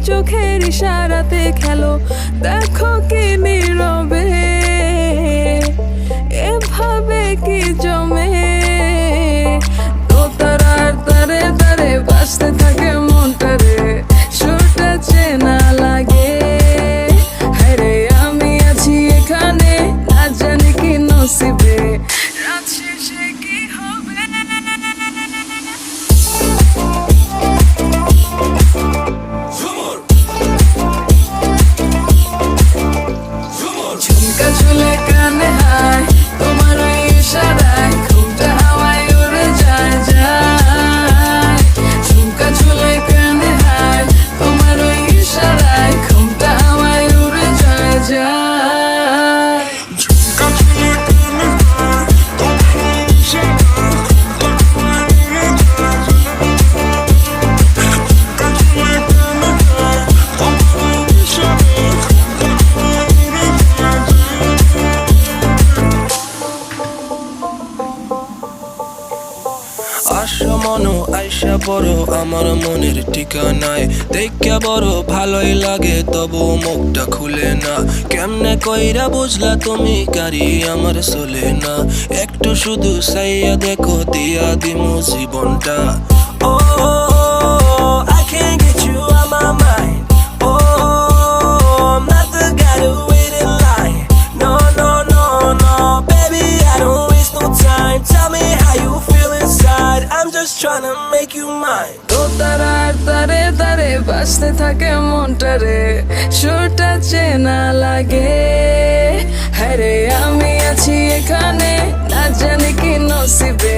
চোখের ইশারাতে খেলো, দেখো কি নীরবে এভাবে কি জমে। দোতারার তারে তারে বাজতে থাকে মনটারে, সুরটা চেনা লাগে। হায়রে আমি আছি এখানে, না জানি কি নসিবে, রাত শেষে কি হবে। ঝুমকা ঝুলে কানে হায়, তোমার ওই ইশারায় ঘুমটা হাওয়ায় উড়ে যায় যায়। ঝুমকা ঝুলে কানে হায়, তোমার ওই ইশারায় ঘুমটা হাওয়ায় উড়ে যায় যায়। ঝুমকা ঝুলে কানে হায়, তোমার ওই ইশারায় ঘুমটা হাওয়ায় উড়ে যায় যায়। ঝুমকা ঝুলে কানে হায়, তোমার ওই ইশারায় ঘুমটা হাওয়ায় উড়ে যায় যায়। আশা মনো আইসা বড় আমার মনের ঠিকানায়, দেখা বড় ভালোই লাগে তবু মুখটা খুলে না। কেমনে কইরা বুঝলা তুমি গাড়ি আমার চলে না, একটু শুধু চাইয়া দেখো দিয়া দিমু জীবনটা। ও I can't get you out my mind. Oh, I'm not the guy to wait in line. No, no, no, no, baby, I don't waste no time. Tell me how you feel inside. I'm just trying to make you mine. দোতারার তারে তারে বাজতে থাকে মনটারে, সুরটা চেনা লাগে। হায়রে আমি আছি এখানে, না জানি কি নসিবে,